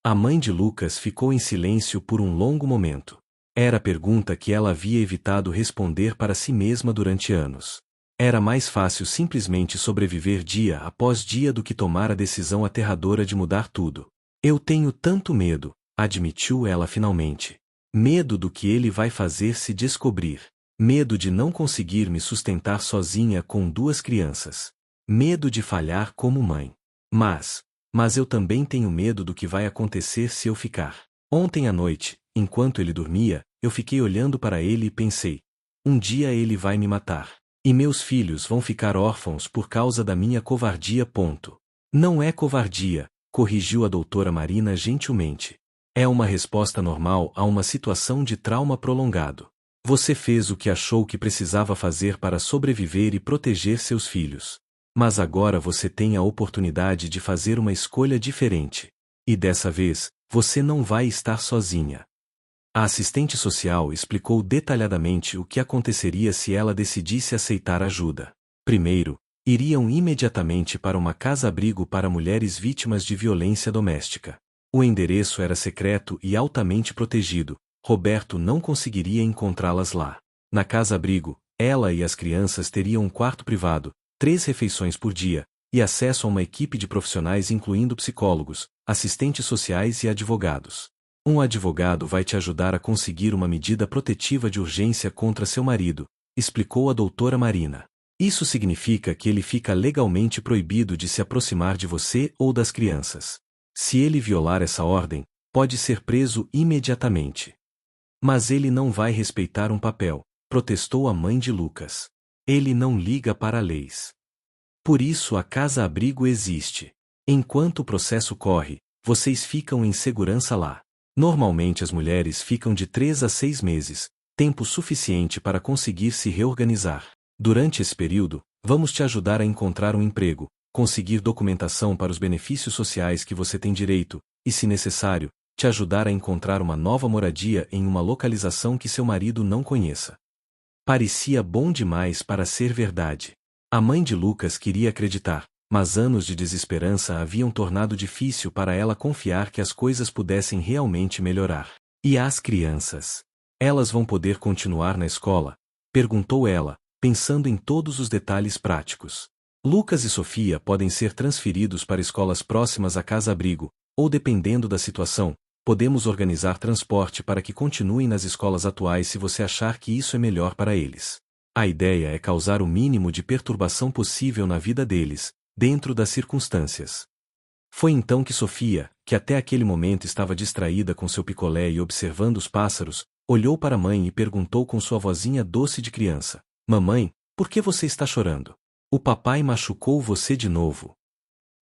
A mãe de Lucas ficou em silêncio por um longo momento. Era a pergunta que ela havia evitado responder para si mesma durante anos. Era mais fácil simplesmente sobreviver dia após dia do que tomar a decisão aterradora de mudar tudo. Eu tenho tanto medo, admitiu ela finalmente. Medo do que ele vai fazer se descobrir. Medo de não conseguir me sustentar sozinha com 2 crianças. Medo de falhar como mãe. Mas eu também tenho medo do que vai acontecer se eu ficar. Ontem à noite, enquanto ele dormia, eu fiquei olhando para ele e pensei: um dia ele vai me matar. E meus filhos vão ficar órfãos por causa da minha covardia. Não é covardia, corrigiu a doutora Marina gentilmente. É uma resposta normal a uma situação de trauma prolongado. Você fez o que achou que precisava fazer para sobreviver e proteger seus filhos. Mas agora você tem a oportunidade de fazer uma escolha diferente. E dessa vez, você não vai estar sozinha. A assistente social explicou detalhadamente o que aconteceria se ela decidisse aceitar ajuda. Primeiro, iriam imediatamente para uma casa-abrigo para mulheres vítimas de violência doméstica. O endereço era secreto e altamente protegido. Roberto não conseguiria encontrá-las lá. Na casa-abrigo, ela e as crianças teriam um quarto privado, 3 refeições por dia, e acesso a uma equipe de profissionais incluindo psicólogos, assistentes sociais e advogados. Um advogado vai te ajudar a conseguir uma medida protetiva de urgência contra seu marido, explicou a doutora Marina. Isso significa que ele fica legalmente proibido de se aproximar de você ou das crianças. Se ele violar essa ordem, pode ser preso imediatamente. Mas ele não vai respeitar um papel, protestou a mãe de Lucas. Ele não liga para leis. Por isso a casa-abrigo existe. Enquanto o processo corre, vocês ficam em segurança lá. Normalmente as mulheres ficam de 3 a 6 meses, tempo suficiente para conseguir se reorganizar. Durante esse período, vamos te ajudar a encontrar um emprego, conseguir documentação para os benefícios sociais que você tem direito, e, se necessário, te ajudar a encontrar uma nova moradia em uma localização que seu marido não conheça. Parecia bom demais para ser verdade. A mãe de Lucas queria acreditar, mas anos de desesperança haviam tornado difícil para ela confiar que as coisas pudessem realmente melhorar. E as crianças? Elas vão poder continuar na escola? Perguntou ela, pensando em todos os detalhes práticos. Lucas e Sofia podem ser transferidos para escolas próximas à casa-abrigo, ou dependendo da situação, podemos organizar transporte para que continuem nas escolas atuais se você achar que isso é melhor para eles. A ideia é causar o mínimo de perturbação possível na vida deles, dentro das circunstâncias. Foi então que Sofia, que até aquele momento estava distraída com seu picolé e observando os pássaros, olhou para a mãe e perguntou com sua vozinha doce de criança: Mamãe, por que você está chorando? O papai machucou você de novo.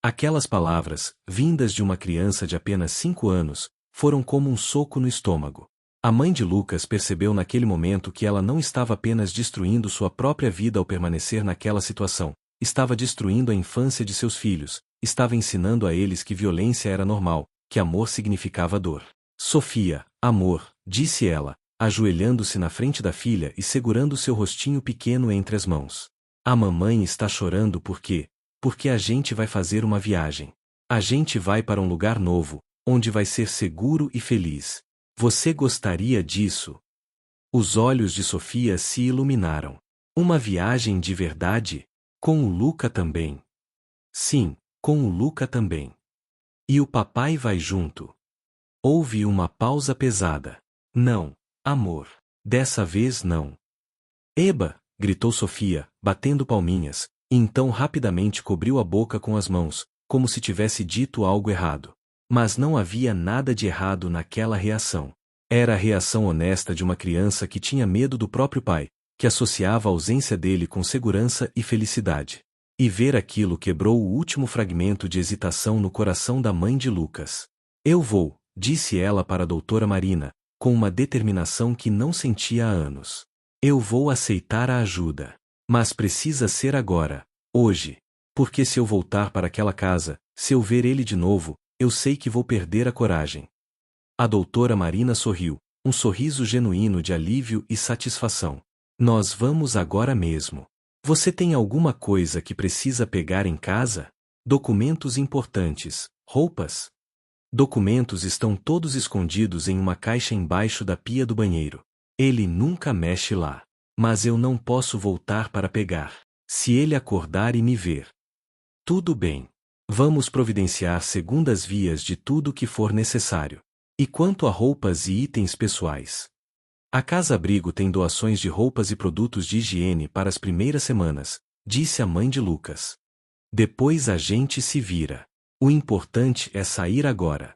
Aquelas palavras, vindas de uma criança de apenas 5 anos, foram como um soco no estômago. A mãe de Lucas percebeu naquele momento que ela não estava apenas destruindo sua própria vida ao permanecer naquela situação, estava destruindo a infância de seus filhos, estava ensinando a eles que violência era normal, que amor significava dor. Sofia, amor, disse ela, ajoelhando-se na frente da filha e segurando seu rostinho pequeno entre as mãos. A mamãe está chorando porque a gente vai fazer uma viagem. A gente vai para um lugar novo, onde vai ser seguro e feliz. Você gostaria disso? Os olhos de Sofia se iluminaram. Uma viagem de verdade? Com o Luca também? Sim, com o Luca também. E o papai vai junto? Houve uma pausa pesada. Não, amor. Dessa vez não. Eba! Gritou Sofia, batendo palminhas, e então rapidamente cobriu a boca com as mãos, como se tivesse dito algo errado. Mas não havia nada de errado naquela reação. Era a reação honesta de uma criança que tinha medo do próprio pai, que associava a ausência dele com segurança e felicidade. E ver aquilo quebrou o último fragmento de hesitação no coração da mãe de Lucas. Eu vou, disse ela para a doutora Marina, com uma determinação que não sentia há anos. Eu vou aceitar a ajuda. Mas precisa ser agora, hoje. Porque se eu voltar para aquela casa, se eu ver ele de novo, eu sei que vou perder a coragem. A doutora Marina sorriu, um sorriso genuíno de alívio e satisfação. Nós vamos agora mesmo. Você tem alguma coisa que precisa pegar em casa? Documentos importantes, roupas? Documentos estão todos escondidos em uma caixa embaixo da pia do banheiro. Ele nunca mexe lá. Mas eu não posso voltar para pegar. Se ele acordar e me ver. Tudo bem. Vamos providenciar segundas vias de tudo que for necessário. E quanto a roupas e itens pessoais? A casa-abrigo tem doações de roupas e produtos de higiene para as primeiras semanas, disse a mãe de Lucas. Depois a gente se vira. O importante é sair agora.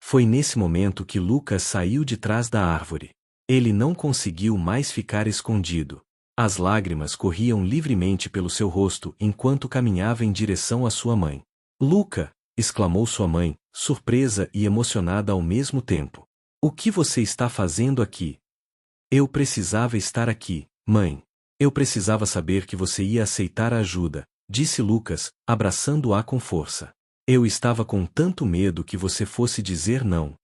Foi nesse momento que Lucas saiu de trás da árvore. Ele não conseguiu mais ficar escondido. As lágrimas corriam livremente pelo seu rosto enquanto caminhava em direção à sua mãe. Luca! Exclamou sua mãe, surpresa e emocionada ao mesmo tempo. O que você está fazendo aqui? Eu precisava estar aqui, mãe. Eu precisava saber que você ia aceitar a ajuda, disse Lucas, abraçando-a com força. Eu estava com tanto medo que você fosse dizer não.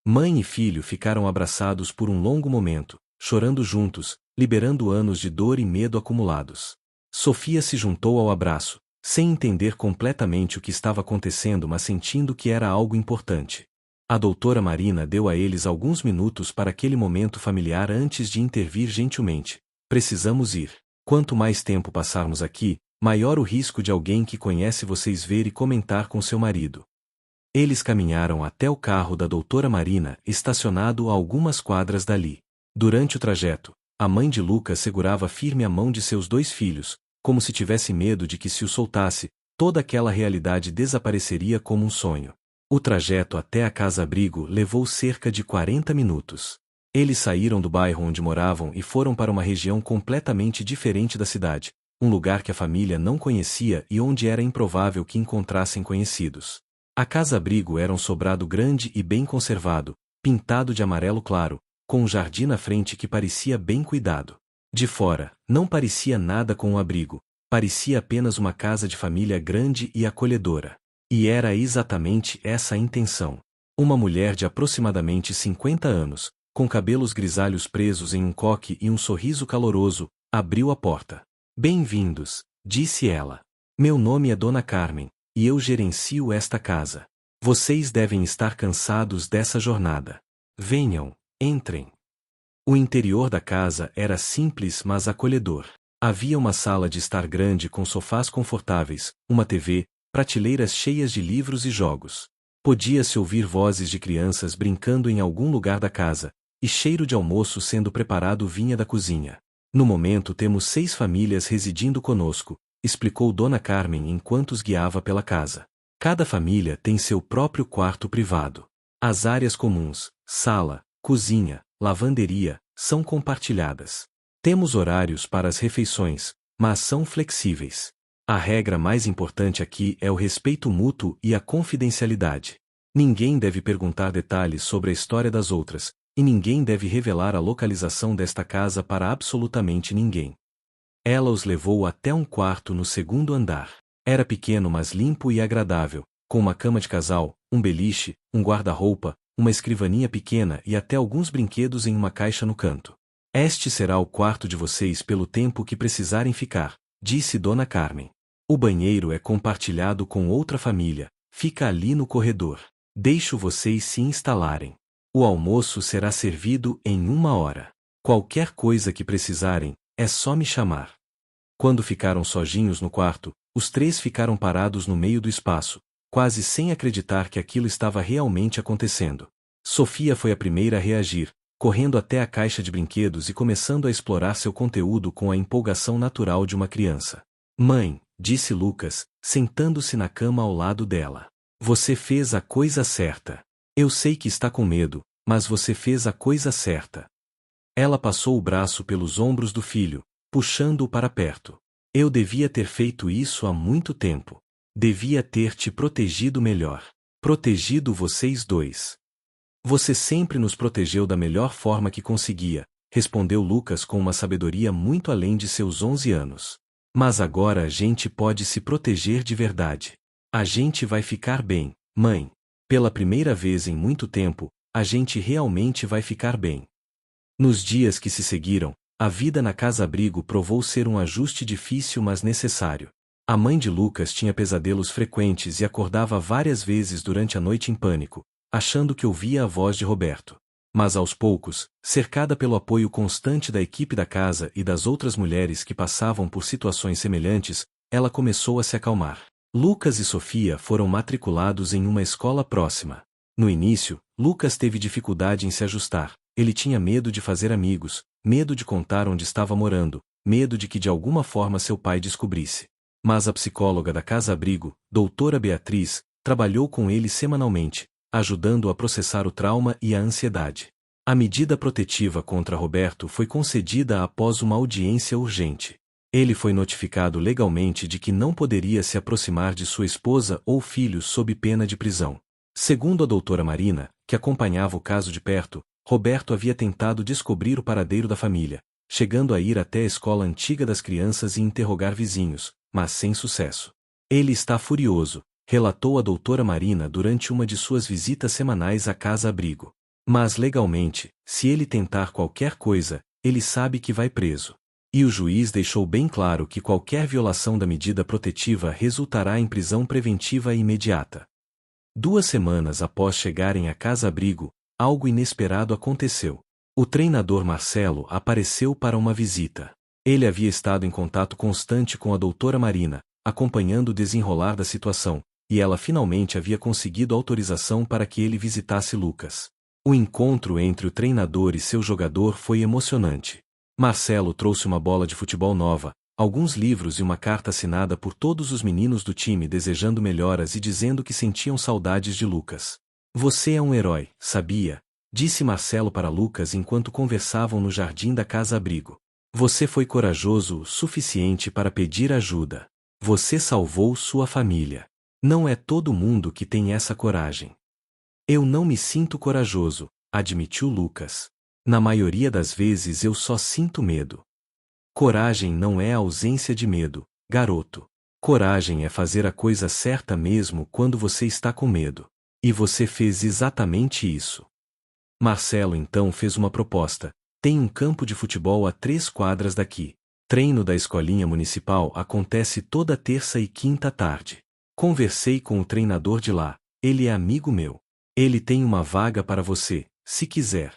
Mãe e filho ficaram abraçados por um longo momento, chorando juntos, liberando anos de dor e medo acumulados. Sofia se juntou ao abraço, sem entender completamente o que estava acontecendo, mas sentindo que era algo importante. A doutora Marina deu a eles alguns minutos para aquele momento familiar antes de intervir gentilmente. Precisamos ir. Quanto mais tempo passarmos aqui, maior o risco de alguém que conhece vocês ver e comentar com seu marido. Eles caminharam até o carro da doutora Marina, estacionado a algumas quadras dali. Durante o trajeto, a mãe de Lucas segurava firme a mão de seus 2 filhos, como se tivesse medo de que se o soltasse, toda aquela realidade desapareceria como um sonho. O trajeto até a casa-abrigo levou cerca de 40 minutos. Eles saíram do bairro onde moravam e foram para uma região completamente diferente da cidade, um lugar que a família não conhecia e onde era improvável que encontrassem conhecidos. A casa-abrigo era um sobrado grande e bem conservado, pintado de amarelo claro, com um jardim na frente que parecia bem cuidado. De fora, não parecia nada com um abrigo, parecia apenas uma casa de família grande e acolhedora. E era exatamente essa a intenção. Uma mulher de aproximadamente 50 anos, com cabelos grisalhos presos em um coque e um sorriso caloroso, abriu a porta. Bem-vindos, disse ela. Meu nome é Dona Carmen, e eu gerencio esta casa. Vocês devem estar cansados dessa jornada. Venham, entrem. O interior da casa era simples mas acolhedor. Havia uma sala de estar grande com sofás confortáveis, uma TV, prateleiras cheias de livros e jogos. Podia-se ouvir vozes de crianças brincando em algum lugar da casa, e cheiro de almoço sendo preparado vinha da cozinha. No momento temos 6 famílias residindo conosco, explicou Dona Carmen enquanto os guiava pela casa. Cada família tem seu próprio quarto privado. As áreas comuns, sala, cozinha, lavanderia, são compartilhadas. Temos horários para as refeições, mas são flexíveis. A regra mais importante aqui é o respeito mútuo e a confidencialidade. Ninguém deve perguntar detalhes sobre a história das outras, e ninguém deve revelar a localização desta casa para absolutamente ninguém. Ela os levou até um quarto no segundo andar. Era pequeno mas limpo e agradável, com uma cama de casal, um beliche, um guarda-roupa, uma escrivaninha pequena e até alguns brinquedos em uma caixa no canto. Este será o quarto de vocês pelo tempo que precisarem ficar, disse Dona Carmen. O banheiro é compartilhado com outra família, fica ali no corredor. Deixo vocês se instalarem. O almoço será servido em 1 hora. Qualquer coisa que precisarem, é só me chamar. Quando ficaram sozinhos no quarto, os 3 ficaram parados no meio do espaço, quase sem acreditar que aquilo estava realmente acontecendo. Sofia foi a primeira a reagir, correndo até a caixa de brinquedos e começando a explorar seu conteúdo com a empolgação natural de uma criança. Mãe, disse Lucas, sentando-se na cama ao lado dela. Você fez a coisa certa. Eu sei que está com medo, mas você fez a coisa certa. Ela passou o braço pelos ombros do filho, puxando-o para perto. Eu devia ter feito isso há muito tempo. Devia ter te protegido melhor. Protegido vocês 2. Você sempre nos protegeu da melhor forma que conseguia, respondeu Lucas com uma sabedoria muito além de seus 11 anos. Mas agora a gente pode se proteger de verdade. A gente vai ficar bem, mãe. Pela primeira vez em muito tempo, a gente realmente vai ficar bem. Nos dias que se seguiram, a vida na casa-abrigo provou ser um ajuste difícil mas necessário. A mãe de Lucas tinha pesadelos frequentes e acordava várias vezes durante a noite em pânico, achando que ouvia a voz de Roberto. Mas aos poucos, cercada pelo apoio constante da equipe da casa e das outras mulheres que passavam por situações semelhantes, ela começou a se acalmar. Lucas e Sofia foram matriculados em uma escola próxima. No início, Lucas teve dificuldade em se ajustar. Ele tinha medo de fazer amigos, medo de contar onde estava morando, medo de que de alguma forma seu pai descobrisse. Mas a psicóloga da casa-abrigo, doutora Beatriz, trabalhou com ele semanalmente, ajudando-o a processar o trauma e a ansiedade. A medida protetiva contra Roberto foi concedida após uma audiência urgente. Ele foi notificado legalmente de que não poderia se aproximar de sua esposa ou filhos sob pena de prisão. Segundo a doutora Marina, que acompanhava o caso de perto, Roberto havia tentado descobrir o paradeiro da família, chegando a ir até a escola antiga das crianças e interrogar vizinhos, mas sem sucesso. Ele está furioso, relatou a doutora Marina durante uma de suas visitas semanais à casa-abrigo. Mas legalmente, se ele tentar qualquer coisa, ele sabe que vai preso. E o juiz deixou bem claro que qualquer violação da medida protetiva resultará em prisão preventiva imediata. 2 semanas após chegarem à casa-abrigo, algo inesperado aconteceu. O treinador Marcelo apareceu para uma visita. Ele havia estado em contato constante com a doutora Marina, acompanhando o desenrolar da situação, e ela finalmente havia conseguido autorização para que ele visitasse Lucas. O encontro entre o treinador e seu jogador foi emocionante. Marcelo trouxe uma bola de futebol nova, alguns livros e uma carta assinada por todos os meninos do time desejando melhoras e dizendo que sentiam saudades de Lucas. Você é um herói, sabia? Disse Marcelo para Lucas enquanto conversavam no jardim da casa-abrigo. Você foi corajoso o suficiente para pedir ajuda. Você salvou sua família. Não é todo mundo que tem essa coragem. Eu não me sinto corajoso, admitiu Lucas. Na maioria das vezes eu só sinto medo. Coragem não é a ausência de medo, garoto. Coragem é fazer a coisa certa mesmo quando você está com medo. E você fez exatamente isso. Marcelo então fez uma proposta. Tem um campo de futebol a 3 quadras daqui. Treino da escolinha municipal acontece toda terça e quinta à tarde. Conversei com o treinador de lá. Ele é amigo meu. Ele tem uma vaga para você, se quiser.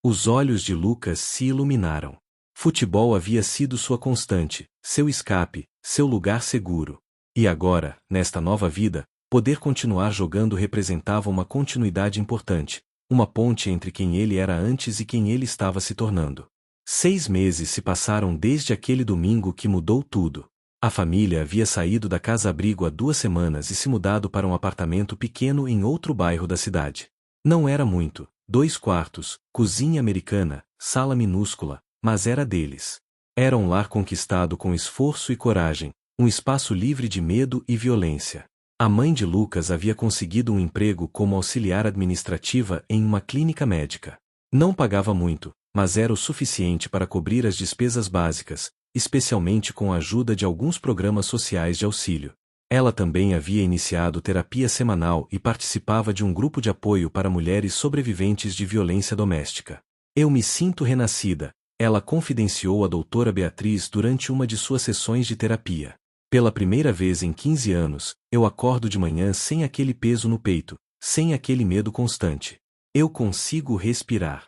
Os olhos de Lucas se iluminaram. Futebol havia sido sua constante, seu escape, seu lugar seguro. E agora, nesta nova vida, poder continuar jogando representava uma continuidade importante, uma ponte entre quem ele era antes e quem ele estava se tornando. 6 meses se passaram desde aquele domingo que mudou tudo. A família havia saído da casa-abrigo há 2 semanas e se mudado para um apartamento pequeno em outro bairro da cidade. Não era muito, 2 quartos, cozinha americana, sala minúscula, mas era deles. Era um lar conquistado com esforço e coragem, um espaço livre de medo e violência. A mãe de Lucas havia conseguido um emprego como auxiliar administrativa em uma clínica médica. Não pagava muito, mas era o suficiente para cobrir as despesas básicas, especialmente com a ajuda de alguns programas sociais de auxílio. Ela também havia iniciado terapia semanal e participava de um grupo de apoio para mulheres sobreviventes de violência doméstica. Eu me sinto renascida, ela confidenciou à doutora Beatriz durante uma de suas sessões de terapia. Pela primeira vez em 15 anos, eu acordo de manhã sem aquele peso no peito, sem aquele medo constante. Eu consigo respirar.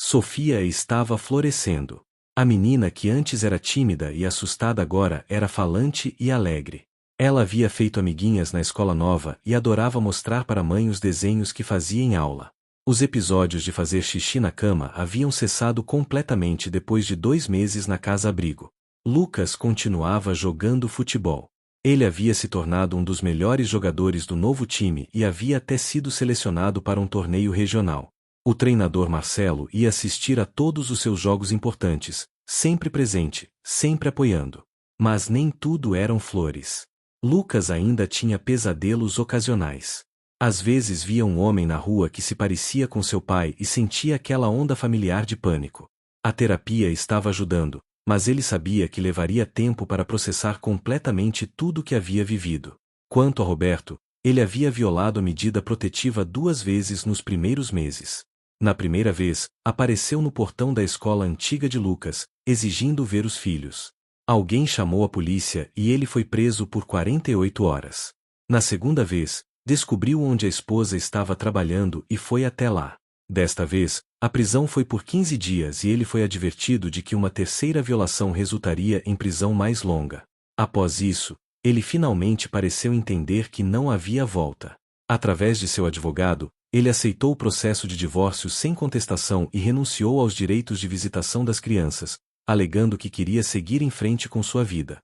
Sofia estava florescendo. A menina que antes era tímida e assustada agora era falante e alegre. Ela havia feito amiguinhas na escola nova e adorava mostrar para a mãe os desenhos que fazia em aula. Os episódios de fazer xixi na cama haviam cessado completamente depois de 2 meses na casa-abrigo. Lucas continuava jogando futebol. Ele havia se tornado um dos melhores jogadores do novo time e havia até sido selecionado para um torneio regional. O treinador Marcelo ia assistir a todos os seus jogos importantes, sempre presente, sempre apoiando. Mas nem tudo eram flores. Lucas ainda tinha pesadelos ocasionais. Às vezes via um homem na rua que se parecia com seu pai e sentia aquela onda familiar de pânico. A terapia estava ajudando, mas ele sabia que levaria tempo para processar completamente tudo o que havia vivido. Quanto a Roberto, ele havia violado a medida protetiva 2 vezes nos primeiros meses. Na primeira vez, apareceu no portão da escola antiga de Lucas, exigindo ver os filhos. Alguém chamou a polícia e ele foi preso por 48 horas. Na segunda vez, descobriu onde a esposa estava trabalhando e foi até lá. Desta vez, a prisão foi por 15 dias e ele foi advertido de que uma terceira violação resultaria em prisão mais longa. Após isso, ele finalmente pareceu entender que não havia volta. Através de seu advogado, ele aceitou o processo de divórcio sem contestação e renunciou aos direitos de visitação das crianças, alegando que queria seguir em frente com sua vida.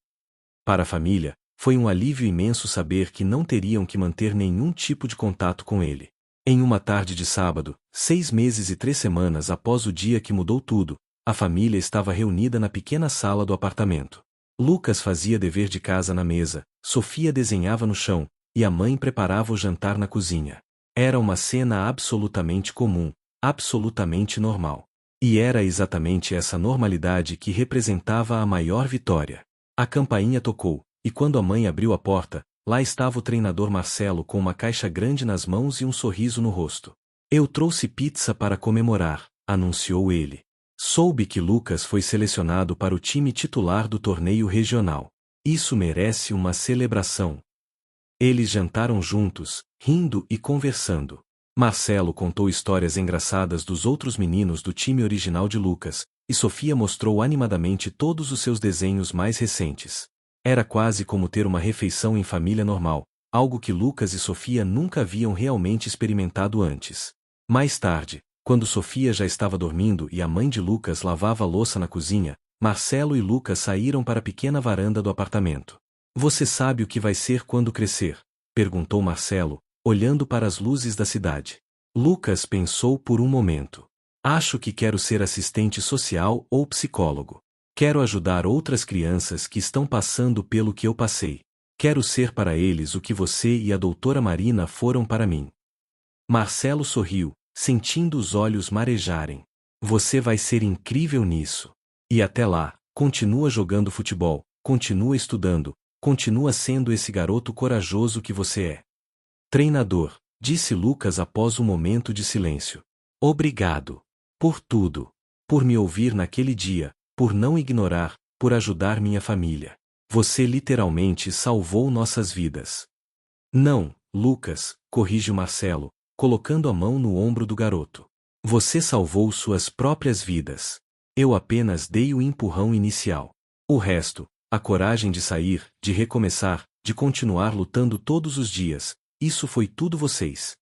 Para a família, foi um alívio imenso saber que não teriam que manter nenhum tipo de contato com ele. Em uma tarde de sábado, 6 meses e 3 semanas após o dia que mudou tudo, a família estava reunida na pequena sala do apartamento. Lucas fazia dever de casa na mesa, Sofia desenhava no chão, e a mãe preparava o jantar na cozinha. Era uma cena absolutamente comum, absolutamente normal. E era exatamente essa normalidade que representava a maior vitória. A campainha tocou, e quando a mãe abriu a porta, lá estava o treinador Marcelo com uma caixa grande nas mãos e um sorriso no rosto. Eu trouxe pizza para comemorar, anunciou ele. Soube que Lucas foi selecionado para o time titular do torneio regional. Isso merece uma celebração. Eles jantaram juntos, rindo e conversando. Marcelo contou histórias engraçadas dos outros meninos do time original de Lucas, e Sofia mostrou animadamente todos os seus desenhos mais recentes. Era quase como ter uma refeição em família normal, algo que Lucas e Sofia nunca haviam realmente experimentado antes. Mais tarde, quando Sofia já estava dormindo e a mãe de Lucas lavava a louça na cozinha, Marcelo e Lucas saíram para a pequena varanda do apartamento. Você sabe o que vai ser quando crescer? Perguntou Marcelo, olhando para as luzes da cidade. Lucas pensou por um momento. Acho que quero ser assistente social ou psicólogo. Quero ajudar outras crianças que estão passando pelo que eu passei. Quero ser para eles o que você e a doutora Marina foram para mim. Marcelo sorriu, sentindo os olhos marejarem. Você vai ser incrível nisso. E até lá, continua jogando futebol, continua estudando, continua sendo esse garoto corajoso que você é. Treinador, disse Lucas após um momento de silêncio. Obrigado. Por tudo. Por me ouvir naquele dia, por não ignorar, por ajudar minha família. Você literalmente salvou nossas vidas. Não, Lucas, corrige o Marcelo, colocando a mão no ombro do garoto. Você salvou suas próprias vidas. Eu apenas dei o empurrão inicial. O resto, a coragem de sair, de recomeçar, de continuar lutando todos os dias, isso foi tudo vocês.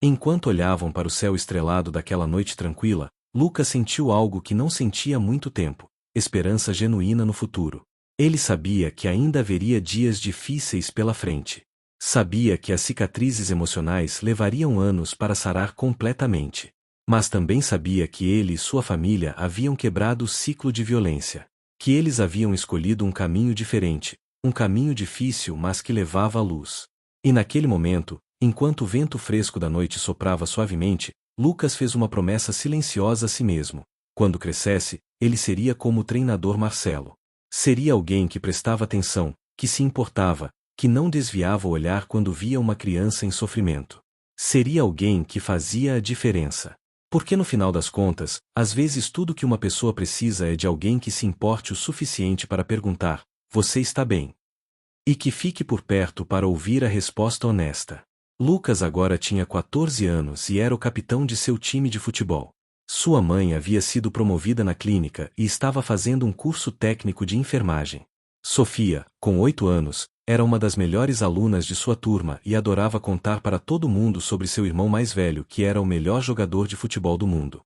Enquanto olhavam para o céu estrelado daquela noite tranquila, Lucas sentiu algo que não sentia há muito tempo, esperança genuína no futuro. Ele sabia que ainda haveria dias difíceis pela frente. Sabia que as cicatrizes emocionais levariam anos para sarar completamente. Mas também sabia que ele e sua família haviam quebrado o ciclo de violência. Que eles haviam escolhido um caminho diferente, um caminho difícil mas que levava à luz. E naquele momento, enquanto o vento fresco da noite soprava suavemente, Lucas fez uma promessa silenciosa a si mesmo. Quando crescesse, ele seria como o treinador Marcelo. Seria alguém que prestava atenção, que se importava, que não desviava o olhar quando via uma criança em sofrimento. Seria alguém que fazia a diferença. Porque no final das contas, às vezes tudo que uma pessoa precisa é de alguém que se importe o suficiente para perguntar: você está bem? E que fique por perto para ouvir a resposta honesta. Lucas agora tinha 14 anos e era o capitão de seu time de futebol. Sua mãe havia sido promovida na clínica e estava fazendo um curso técnico de enfermagem. Sofia, com 8 anos, era uma das melhores alunas de sua turma e adorava contar para todo mundo sobre seu irmão mais velho que era o melhor jogador de futebol do mundo.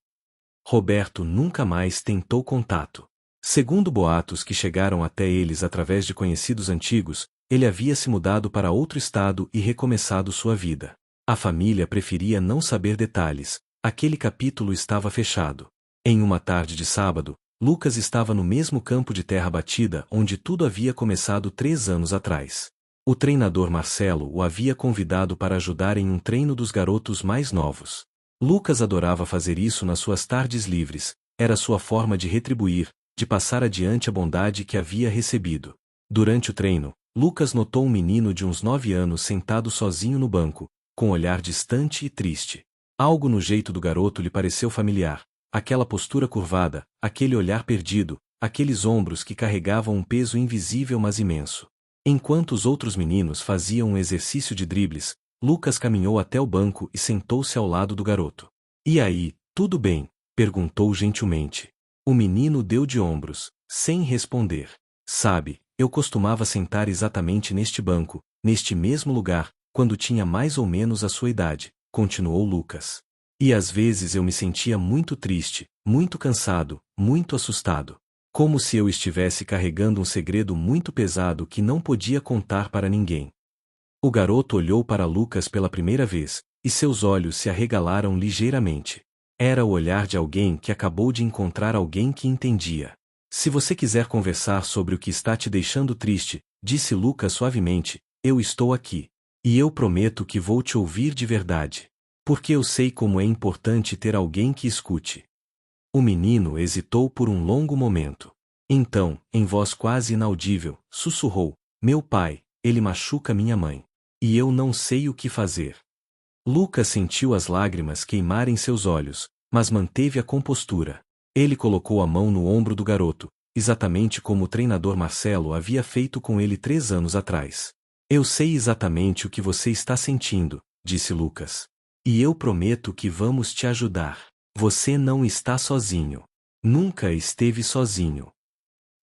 Roberto nunca mais tentou contato. Segundo boatos que chegaram até eles através de conhecidos antigos, ele havia se mudado para outro estado e recomeçado sua vida. A família preferia não saber detalhes, aquele capítulo estava fechado. Em uma tarde de sábado, Lucas estava no mesmo campo de terra batida onde tudo havia começado 3 anos atrás. O treinador Marcelo o havia convidado para ajudar em um treino dos garotos mais novos. Lucas adorava fazer isso nas suas tardes livres, era sua forma de retribuir, de passar adiante a bondade que havia recebido. Durante o treino, Lucas notou um menino de uns 9 anos sentado sozinho no banco, com olhar distante e triste. Algo no jeito do garoto lhe pareceu familiar. Aquela postura curvada, aquele olhar perdido, aqueles ombros que carregavam um peso invisível mas imenso. Enquanto os outros meninos faziam um exercício de dribles, Lucas caminhou até o banco e sentou-se ao lado do garoto. E aí, tudo bem? Perguntou gentilmente. O menino deu de ombros, sem responder. Sabe, eu costumava sentar exatamente neste banco, neste mesmo lugar, quando tinha mais ou menos a sua idade, continuou Lucas. E às vezes eu me sentia muito triste, muito cansado, muito assustado. Como se eu estivesse carregando um segredo muito pesado que não podia contar para ninguém. O garoto olhou para Lucas pela primeira vez, e seus olhos se arregalaram ligeiramente. Era o olhar de alguém que acabou de encontrar alguém que entendia. Se você quiser conversar sobre o que está te deixando triste, disse Lucas suavemente, eu estou aqui. E eu prometo que vou te ouvir de verdade. Porque eu sei como é importante ter alguém que escute. O menino hesitou por um longo momento. Então, em voz quase inaudível, sussurrou, meu pai, ele machuca minha mãe. E eu não sei o que fazer. Lucas sentiu as lágrimas queimarem seus olhos, mas manteve a compostura. Ele colocou a mão no ombro do garoto, exatamente como o treinador Marcelo havia feito com ele 3 anos atrás. Eu sei exatamente o que você está sentindo, disse Lucas. E eu prometo que vamos te ajudar. Você não está sozinho. Nunca esteve sozinho.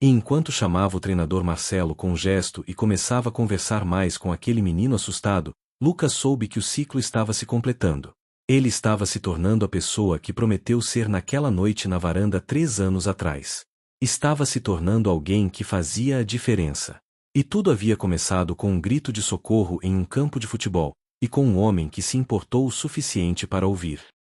E enquanto chamava o treinador Marcelo com um gesto e começava a conversar mais com aquele menino assustado, Lucas soube que o ciclo estava se completando. Ele estava se tornando a pessoa que prometeu ser naquela noite na varanda 3 anos atrás. Estava se tornando alguém que fazia a diferença. E tudo havia começado com um grito de socorro em um campo de futebol, e com um homem que se importou o suficiente para ouvir.